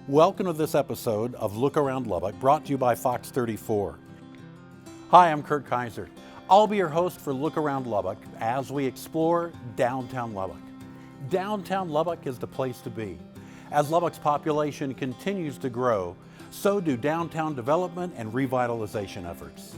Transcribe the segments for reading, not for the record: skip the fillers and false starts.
Welcome to this episode of Look Around Lubbock, brought to you by Fox 34. Hi, I'm Kurt Kaiser. I'll be your host for Look Around Lubbock as we explore downtown Lubbock. Downtown Lubbock is the place to be. As Lubbock's population continues to grow, so do downtown development and revitalization efforts.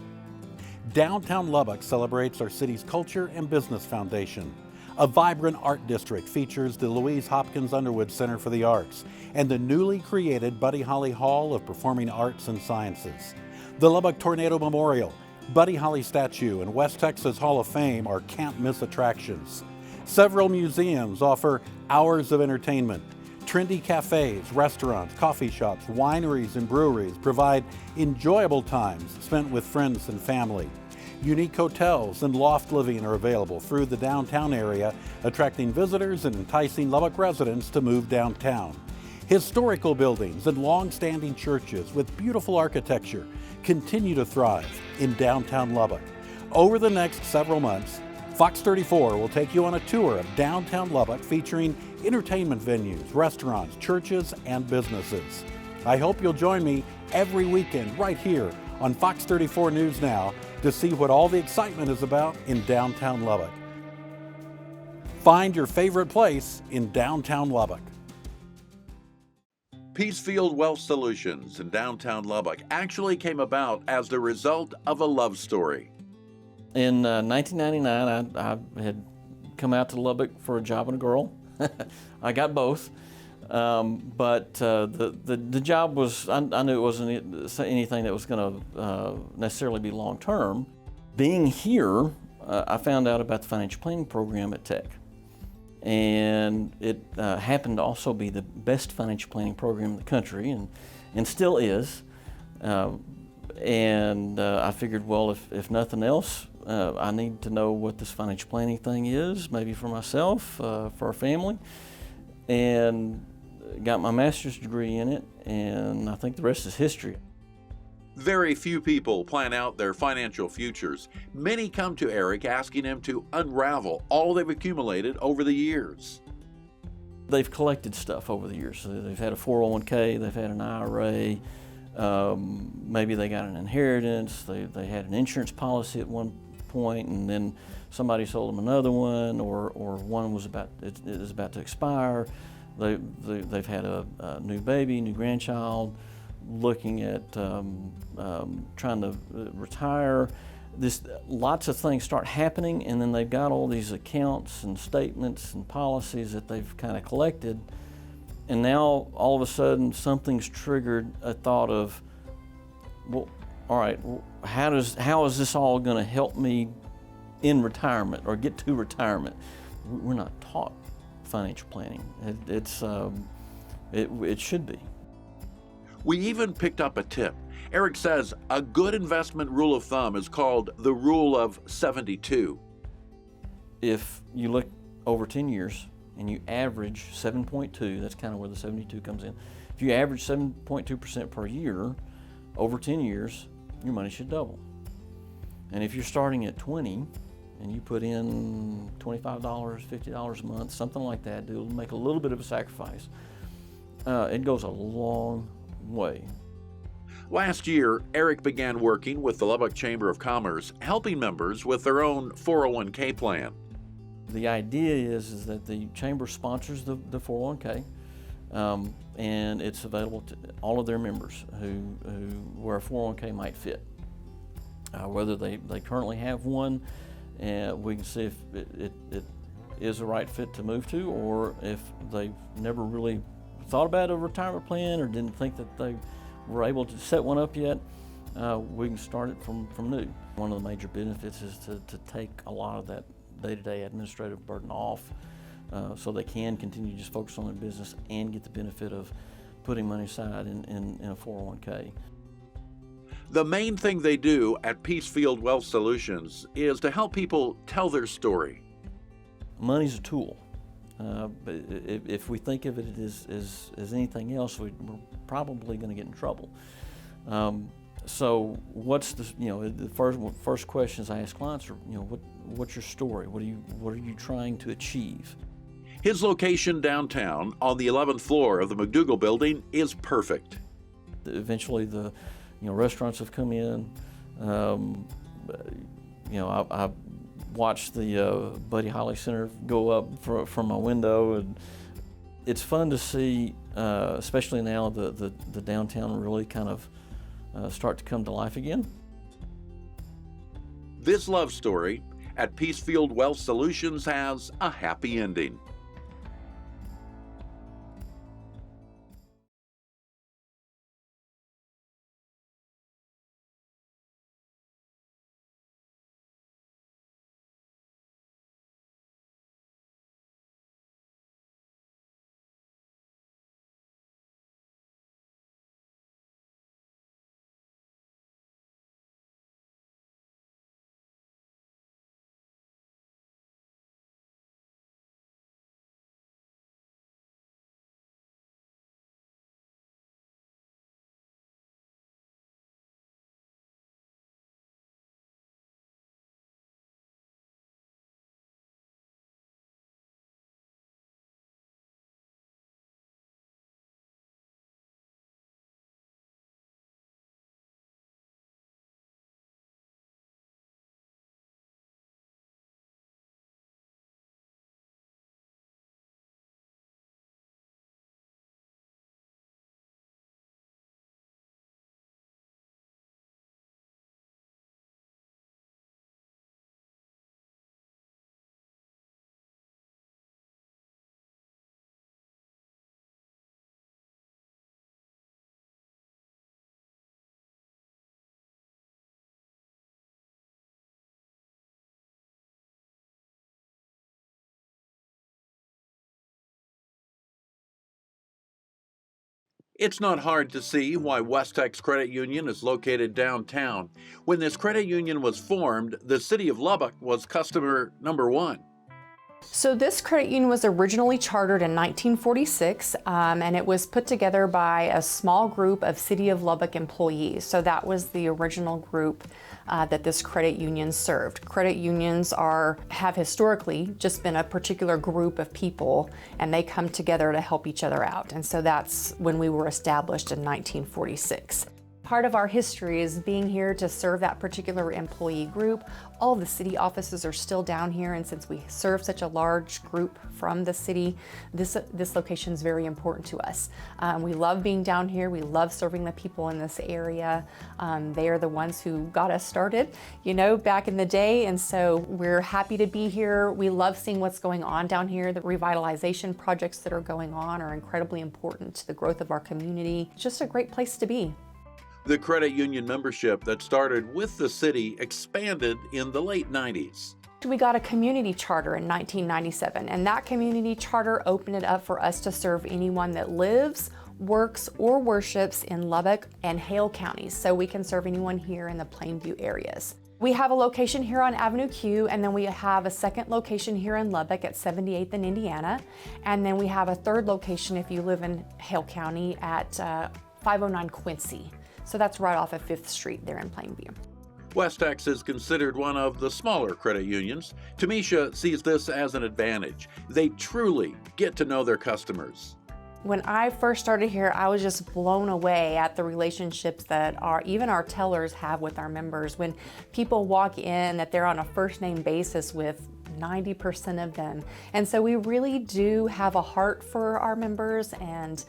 Downtown Lubbock celebrates our city's culture and business foundation. A vibrant art district features the Louise Hopkins Underwood Center for the Arts and the newly created Buddy Holly Hall of Performing Arts and Sciences. The Lubbock Tornado Memorial, Buddy Holly Statue, and WestTex's Hall of Fame are can't-miss attractions. Several museums offer hours of entertainment. Trendy cafes, restaurants, coffee shops, wineries, and breweries provide enjoyable times spent with friends and family. Unique hotels and loft living are available through the downtown area, attracting visitors and enticing Lubbock residents to move downtown. Historical buildings and long-standing churches with beautiful architecture continue to thrive in downtown Lubbock. Over the next several months, Fox 34 will take you on a tour of downtown Lubbock featuring entertainment venues, restaurants, churches, and businesses. I hope you'll join me every weekend right here on Fox 34 News Now to see what all the excitement is about in downtown Lubbock. Find your favorite place in downtown Lubbock. Peacefield Wealth Solutions in downtown Lubbock actually came about as the result of a love story. In 1999, I had come out to Lubbock for a job and a girl. I got both. But the job was, I knew it wasn't anything that was going to necessarily be long term. Being here, I found out about the financial planning program at Tech. And it happened to also be the best financial planning program in the country, and still is. I figured, well, if nothing else, I need to know what this financial planning thing is, maybe for myself, for our family. And got my master's degree in it, and I think the rest is history. Very few people plan out their financial futures. Many come to Eric asking him to unravel all they've accumulated over the years. They've collected stuff over the years. So they've had a 401k, they've had an IRA, maybe they got an inheritance, they had an insurance policy at one point, and then somebody sold them another one, or one was about to expire. They've had a new baby, new grandchild, looking at trying to retire. Lots of things start happening, and then they've got all these accounts and statements and policies that they've kind of collected. And now all of a sudden something's triggered a thought of, well, all right, how is this all going to help me in retirement or get to retirement? We're not taught financial planning. It should be. We even picked up a tip. Eric says a good investment rule of thumb is called the rule of 72. If you look over 10 years and you average 7.2, that's kind of where the 72 comes in. If you average 7.2% per year over 10 years, your money should double. And if you're starting at 20, and you put in $25, $50 a month, something like that, make a little bit of a sacrifice, it goes a long way. Last year, Eric began working with the Lubbock Chamber of Commerce, helping members with their own 401k plan. The idea is that the Chamber sponsors the 401k, and it's available to all of their members where a 401k might fit. Whether they currently have one, and we can see if it is a right fit to move to, or if they've never really thought about a retirement plan or didn't think that they were able to set one up yet, we can start it from new. One of the major benefits is to take a lot of that day-to-day administrative burden off, so they can continue to just focus on their business and get the benefit of putting money aside in a 401k. The main thing they do at Peacefield Wealth Solutions is to help people tell their story. Money's a tool. But if we think of it as anything else, we're probably going to get in trouble. So what's the first questions I ask clients are, what's your story? What are you trying to achieve? His location downtown on the 11th floor of the McDougal building is perfect. Eventually the restaurants have come in. I watched the Buddy Holly Center go up from my window, and it's fun to see, especially now the downtown really kind of start to come to life again. This love story at Peacefield Wealth Solutions has a happy ending. It's not hard to see why WestTex Credit Union is located downtown. When this credit union was formed, the city of Lubbock was customer number one. So this credit union was originally chartered in 1946, and it was put together by a small group of City of Lubbock employees. So that was the original group that this credit union served. Credit unions have historically just been a particular group of people, and they come together to help each other out. And so that's when we were established in 1946. Part of our history is being here to serve that particular employee group. All of the city offices are still down here, and since we serve such a large group from the city, this location is very important to us. We love being down here. We love serving the people in this area. They are the ones who got us started, back in the day, and so we're happy to be here. We love seeing what's going on down here. The revitalization projects that are going on are incredibly important to the growth of our community. It's just a great place to be. The credit union membership that started with the city expanded in the late 90s. We got a community charter in 1997, and that community charter opened it up for us to serve anyone that lives, works, or worships in Lubbock and Hale counties, so we can serve anyone here in the Plainview areas. We have a location here on Avenue Q, and then we have a second location here in Lubbock at 78th and Indiana, and then we have a third location if you live in Hale County at 509 Quincy. So that's right off of 5th Street there in Plainview. WestTex is considered one of the smaller credit unions. Tamisha sees this as an advantage. They truly get to know their customers. When I first started here, I was just blown away at the relationships that even our tellers have with our members. When people walk in, that they're on a first name basis with 90% of them. And so we really do have a heart for our members, and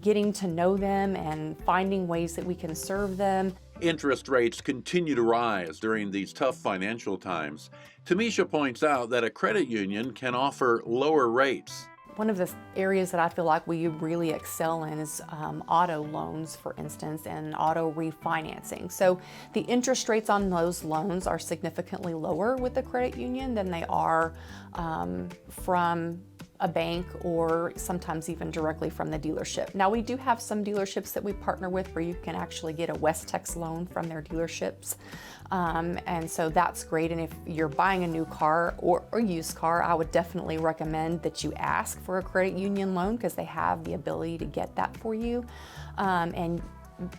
getting to know them and finding ways that we can serve them. Interest rates continue to rise during these tough financial times. Tamisha points out that a credit union can offer lower rates. One of the areas that I feel like we really excel in is auto loans, for instance, and auto refinancing. So the interest rates on those loans are significantly lower with the credit union than they are from a bank, or sometimes even directly from the dealership. Now, we do have some dealerships that we partner with where you can actually get a WestTex loan from their dealerships. And so that's great. And if you're buying a new car or a used car, I would definitely recommend that you ask for a credit union loan, because they have the ability to get that for you. And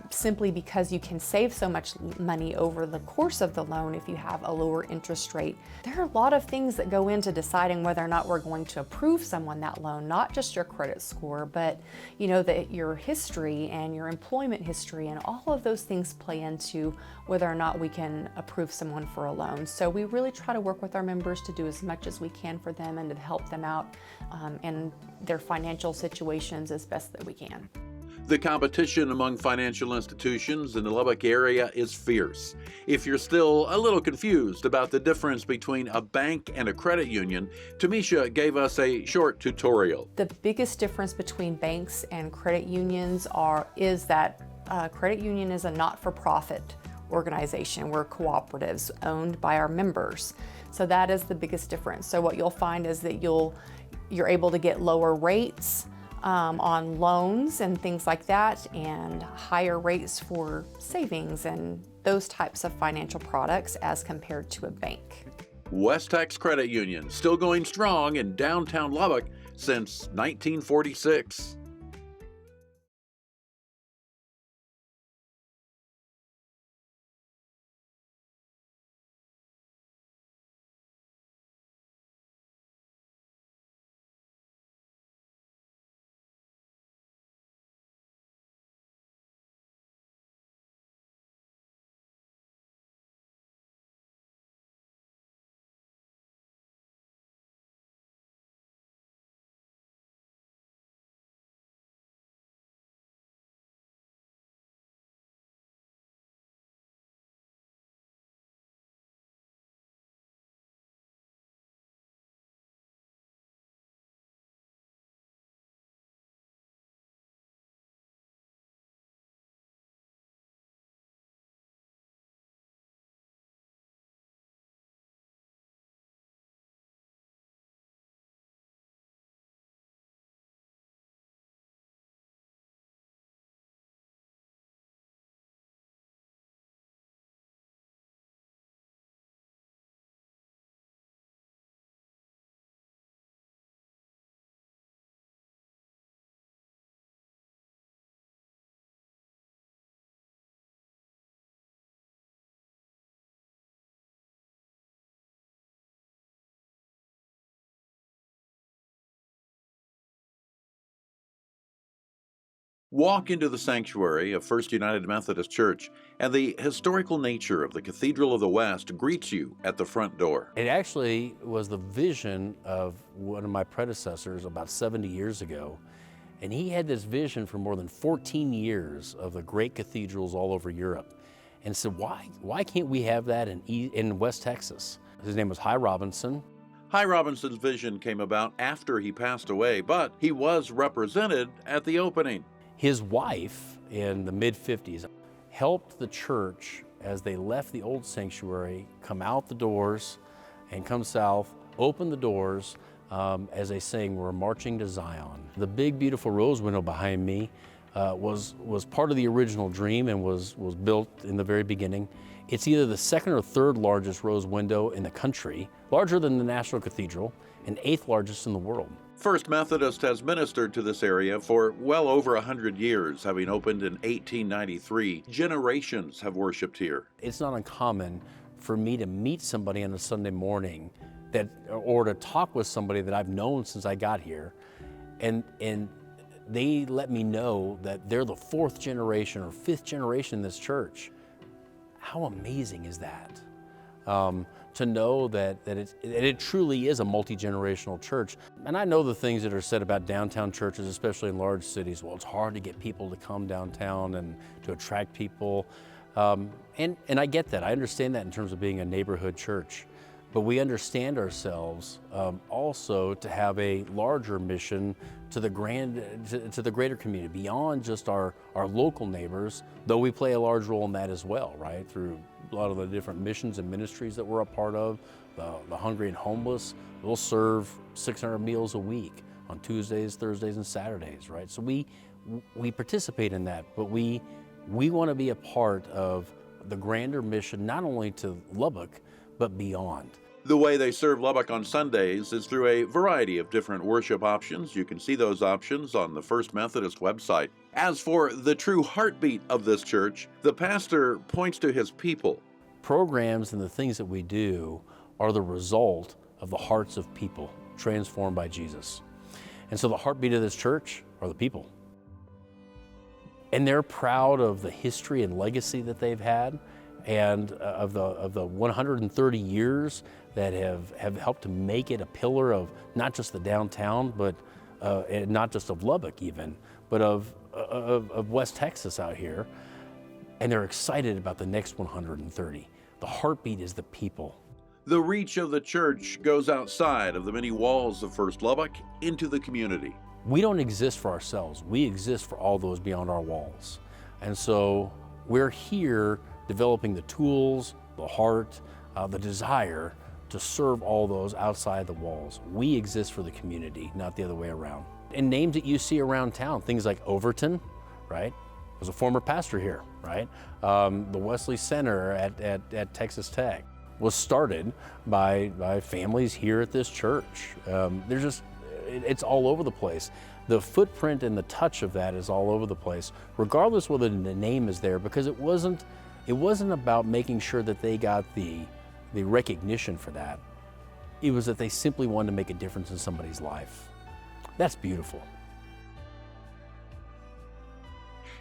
simply because you can save so much money over the course of the loan if you have a lower interest rate. There are a lot of things that go into deciding whether or not we're going to approve someone that loan, not just your credit score, but your history and your employment history, and all of those things play into whether or not we can approve someone for a loan. So we really try to work with our members to do as much as we can for them and to help them out in their financial situations as best that we can. The competition among financial institutions in the Lubbock area is fierce. If you're still a little confused about the difference between a bank and a credit union, Tamisha gave us a short tutorial. The biggest difference between banks and credit unions is that a credit union is a not-for-profit organization. We're cooperatives owned by our members. So that is the biggest difference. So what you'll find is that you're able to get lower rates on loans and things like that, and higher rates for savings and those types of financial products as compared to a bank. WestTex Credit Union, still going strong in downtown Lubbock since 1946. Walk into the sanctuary of First United Methodist Church, and the historical nature of the Cathedral of the West greets you at the front door. It actually was the vision of one of my predecessors about 70 years ago, and he had this vision for more than 14 years of the great cathedrals all over Europe, and said, why can't we have that in West Texas? His name was Hy Robinson. Hy Robinson's vision came about after he passed away, but he was represented at the opening. His wife, in the mid-50s, helped the church as they left the old sanctuary come out the doors and come south, open the doors as they sang, "We're marching to Zion." The big, beautiful rose window behind me was part of the original dream and was built in the very beginning. It's either the second or third largest rose window in the country, larger than the National Cathedral, and 8th largest in the world. First Methodist has ministered to this area for well over 100 years, having opened in 1893. Generations have worshiped here. It's not uncommon for me to meet somebody on a Sunday morning or to talk with somebody that I've known since I got here, and they let me know that they're the 4th generation or 5th generation in this church. How amazing is that? To know that it truly is a multi-generational church. And I know the things that are said about downtown churches, especially in large cities. Well, it's hard to get people to come downtown and to attract people. And I get that. I understand that in terms of being a neighborhood church. But we understand ourselves also to have a larger mission to the greater community, beyond just our local neighbors, though we play a large role in that as well, right? Through a lot of the different missions and ministries that we're a part of, the hungry and homeless. We'll serve 600 meals a week on Tuesdays, Thursdays, and Saturdays, right? So we participate in that, but we want to be a part of the grander mission, not only to Lubbock, but beyond. The way they serve Lubbock on Sundays is through a variety of different worship options. You can see those options on the First Methodist website. As for the true heartbeat of this church, the pastor points to his people. Programs and the things that we do are the result of the hearts of people transformed by Jesus. And so the heartbeat of this church are the people. And they're proud of the history and legacy that they've had, and of the 130 years that have helped to make it a pillar of not just the downtown, but and not just of Lubbock even, but of West Texas out here. And they're excited about the next 130. The heartbeat is the people. The reach of the church goes outside of the many walls of First Lubbock into the community. We don't exist for ourselves. We exist for all those beyond our walls. And so we're here developing the tools, the heart, the desire to serve all those outside the walls. We exist for the community, not the other way around. And names that you see around town, things like Overton, right? Was a former pastor here, right? The Wesley Center at Texas Tech was started by families here at this church. It's all over the place. The footprint and the touch of that is all over the place, regardless whether the name is there, because it wasn't about making sure that they got the recognition for that. It was that they simply wanted to make a difference in somebody's life. That's beautiful.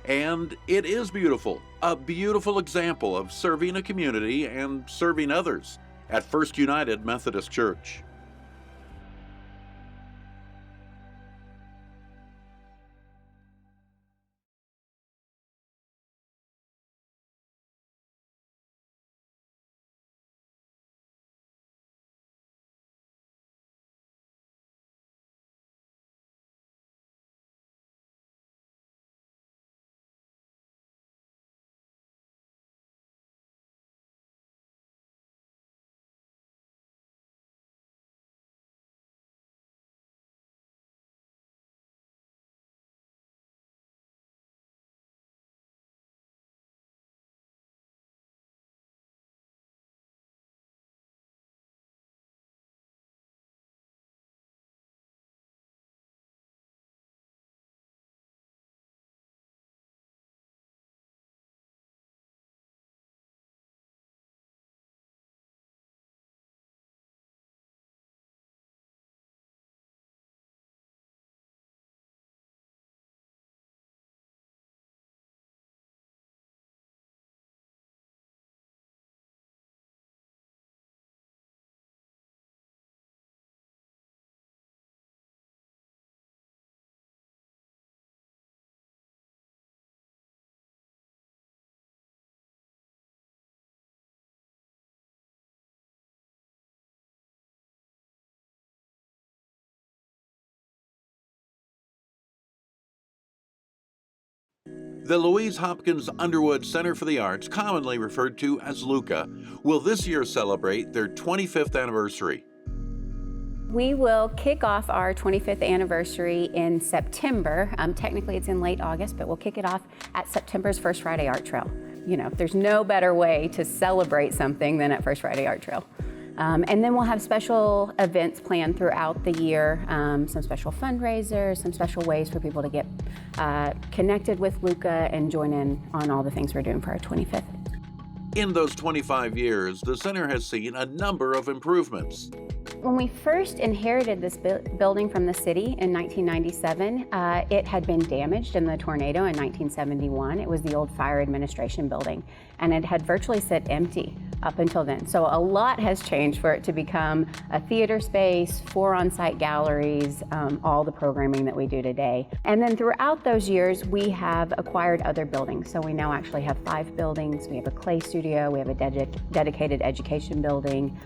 And it is beautiful, a beautiful example of serving a community and serving others at First United Methodist Church. The Louise Hopkins Underwood Center for the Arts, commonly referred to as LHUCA, will this year celebrate their 25th anniversary. We will kick off our 25th anniversary in September. Technically it's in late August, but we'll kick it off at September's First Friday Art Trail. You know, there's no better way to celebrate something than at First Friday Art Trail. And then we'll have special events planned throughout the year, some special fundraisers, some special ways for people to get connected with LHUCA and join in on all the things we're doing for our 25th. In those 25 years, the center has seen a number of improvements. When we first inherited this building from the city in 1997, it had been damaged in the tornado in 1971. It was the old fire administration building, and it had virtually sat empty up until then. So a lot has changed for it to become a theater space, 4 on-site galleries, all the programming that we do today. And then throughout those years, we have acquired other buildings. So we now actually have 5 buildings. We have a clay studio, we have a dedicated education building,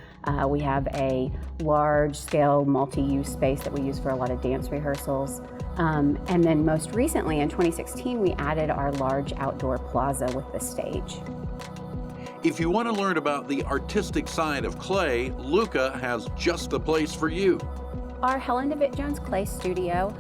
we have a large-scale multi-use space that we use for a lot of dance rehearsals. And then most recently, in 2016, we added our large outdoor plaza with the stage. If you want to learn about the artistic side of clay, LHUCA has just the place for you. Our Helen DeVitt Jones Clay Studio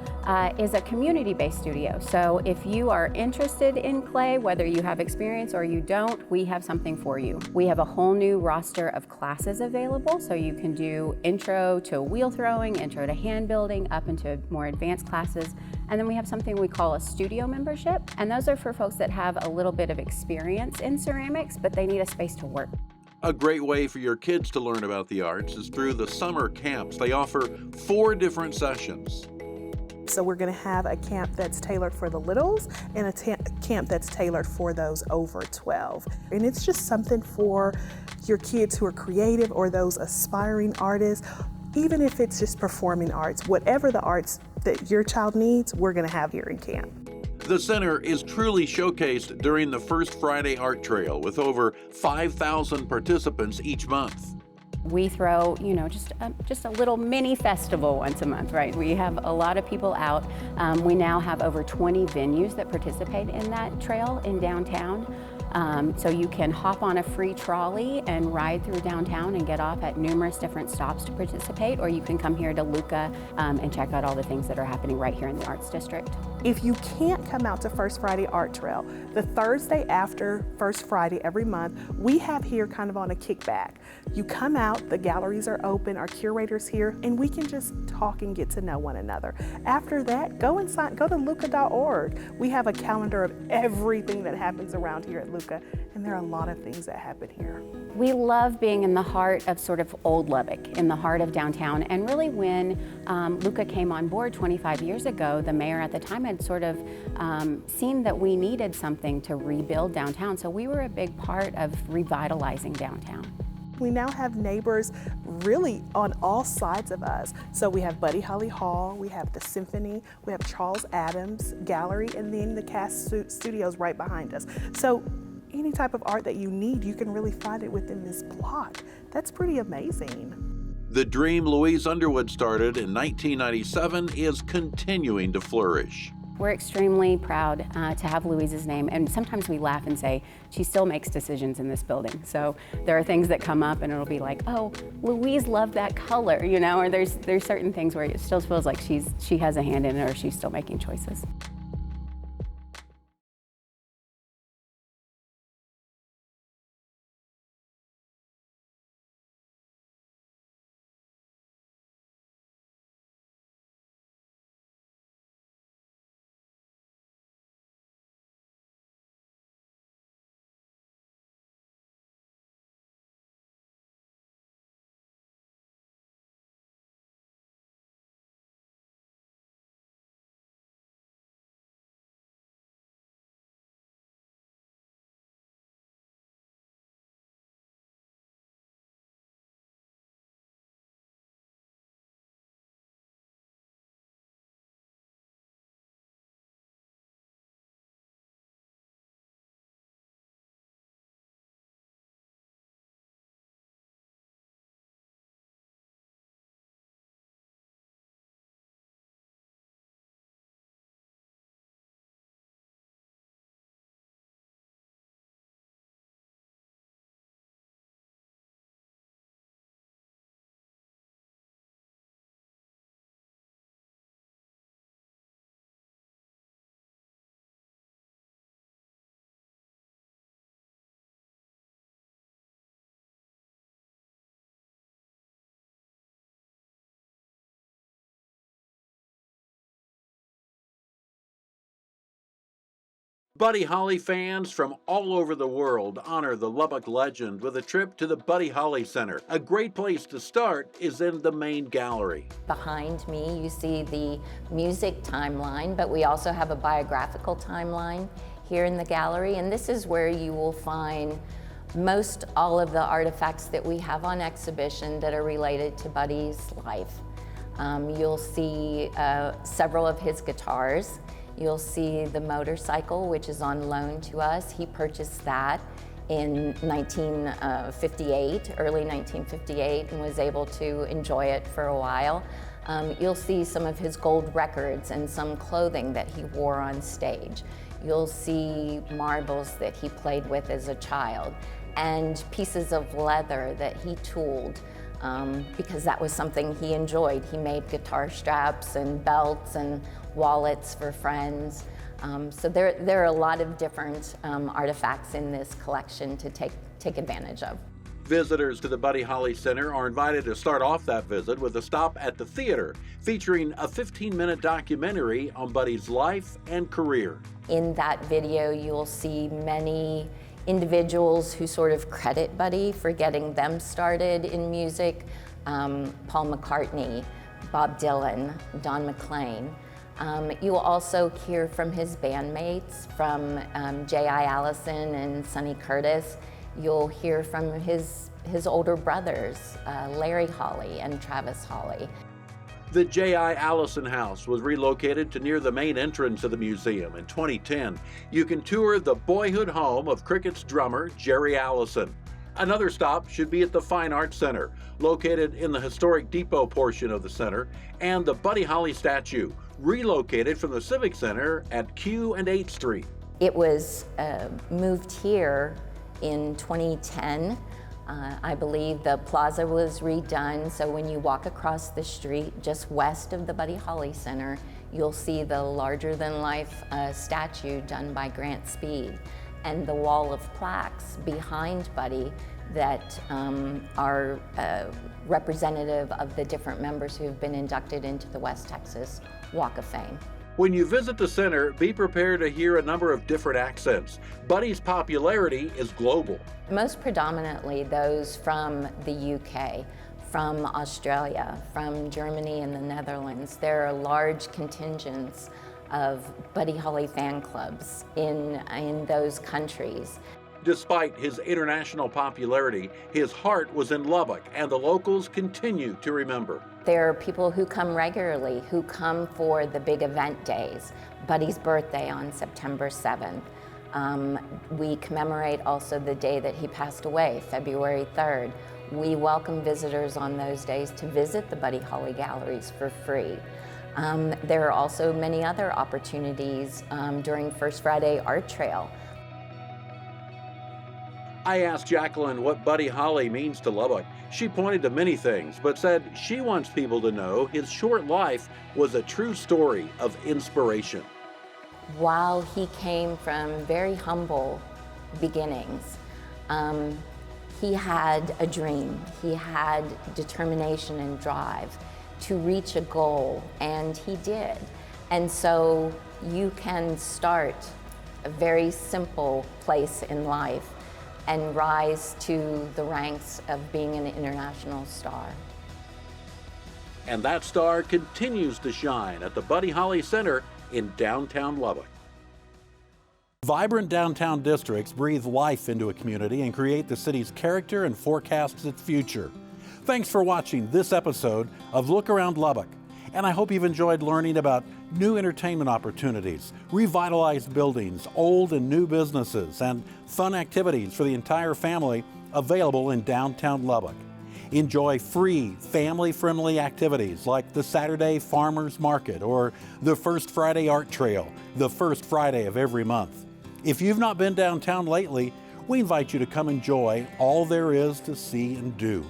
is a community-based studio. So if you are interested in clay, whether you have experience or you don't, we have something for you. We have a whole new roster of classes available, so you can do intro to wheel throwing, intro to hand building, up into more advanced classes. And then we have something we call a studio membership, and those are for folks that have a little bit of experience in ceramics, but they need a space to work. A great way for your kids to learn about the arts is through the summer camps. They offer 4 different sessions. So we're going to have a camp that's tailored for the littles and a camp that's tailored for those over 12. And it's just something for your kids who are creative or those aspiring artists, even if it's just performing arts, whatever the arts that your child needs, we're going to have here in camp. The center is truly showcased during the First Friday Art Trail with over 5,000 participants each month. We throw, just a little mini festival once a month, right? We have a lot of people out. We now have over 20 venues that participate in that trail in downtown. So you can hop on a free trolley and ride through downtown and get off at numerous different stops to participate, or you can come here to LHUCA and check out all the things that are happening right here in the Arts District. If you can't come out to First Friday Art Trail, the Thursday after First Friday every month, we have here kind of on a kickback. You come out, the galleries are open, our curator's here, and we can just talk and get to know one another. After that, go to LHUCA.org. We have a calendar of everything that happens around here at LHUCA, and there are a lot of things that happen here. We love being in the heart of sort of old Lubbock, in the heart of downtown. And really when LHUCA came on board 25 years ago, the mayor at the time had sort of seen that we needed something to rebuild downtown. So we were a big part of revitalizing downtown. We now have neighbors really on all sides of us. So we have Buddy Holly Hall, we have the Symphony, we have Charles Adams Gallery, and then the Cast Studios right behind us. So any type of art that you need, you can really find it within this block. That's pretty amazing. The dream Louise Underwood started in 1997 is continuing to flourish. We're extremely proud to have Louise's name, and sometimes we laugh and say she still makes decisions in this building. So there are things that come up and it'll be like, oh, Louise loved that color, or there's certain things where it still feels like she has a hand in it, or she's still making choices. Buddy Holly fans from all over the world honor the Lubbock legend with a trip to the Buddy Holly Center. A great place to start is in the main gallery. Behind me, you see the music timeline, but we also have a biographical timeline here in the gallery, and this is where you will find most all of the artifacts that we have on exhibition that are related to Buddy's life. You'll see several of his guitars. You'll see the motorcycle, which is on loan to us. He purchased that in 1958, early 1958, and was able to enjoy it for a while. You'll see some of his gold records and some clothing that he wore on stage. You'll see marbles that he played with as a child and pieces of leather that he tooled because that was something he enjoyed. He made guitar straps and belts and wallets for friends. So there are a lot of different artifacts in this collection to take advantage of. Visitors to the Buddy Holly Center are invited to start off that visit with a stop at the theater, featuring a 15-minute documentary on Buddy's life and career. In that video, you'll see many individuals who sort of credit Buddy for getting them started in music. Paul McCartney, Bob Dylan, Don McLean. You'll also hear from his bandmates, from J.I. Allison and Sonny Curtis. You'll hear from his older brothers, Larry Holly and Travis Holly. The J.I. Allison House was relocated to near the main entrance of the museum in 2010. You can tour the boyhood home of Cricket's drummer, Jerry Allison. Another stop should be at the Fine Arts Center, located in the historic depot portion of the center, and the Buddy Holly statue, relocated from the Civic Center at Q and 8th Street. It was moved here in 2010. I believe the plaza was redone, so when you walk across the street just west of the Buddy Holly Center, you'll see the larger-than-life statue done by Grant Speed, and the wall of plaques behind Buddy that are representative of the different members who have been inducted into the West Texas Walk of Fame. When you visit the center, be prepared to hear a number of different accents. Buddy's popularity is global. Most predominantly those from the UK, from Australia, from Germany and the Netherlands. There are large contingents of Buddy Holly fan clubs in those countries. Despite his international popularity, his heart was in Lubbock, and the locals continue to remember. There are people who come regularly, who come for the big event days. Buddy's birthday on September 7th. We commemorate also the day that he passed away, February 3rd. We welcome visitors on those days to visit the Buddy Holly galleries for free. There are also many other opportunities during First Friday Art Trail. I asked Jacqueline what Buddy Holly means to Lubbock. She pointed to many things, but said she wants people to know his short life was a true story of inspiration. While he came from very humble beginnings, he had a dream. He had determination and drive to reach a goal, and he did. And so you can start a very simple place in life and rise to the ranks of being an international star. And that star continues to shine at the Buddy Holly Center in downtown Lubbock. Vibrant downtown districts breathe life into a community and create the city's character and forecast its future. Thanks for watching this episode of Look Around Lubbock. And I hope you've enjoyed learning about new entertainment opportunities, revitalized buildings, old and new businesses, and fun activities for the entire family available in downtown Lubbock. Enjoy free, family-friendly activities like the Saturday Farmers Market or the First Friday Art Trail, the first Friday of every month. If you've not been downtown lately, we invite you to come enjoy all there is to see and do.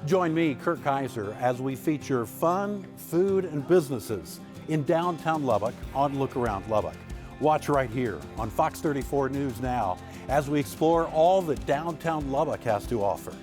Join me, Kurt Kaiser, as we feature fun, food, and businesses in downtown Lubbock on Look Around Lubbock. Watch right here on Fox 34 News Now as we explore all that downtown Lubbock has to offer.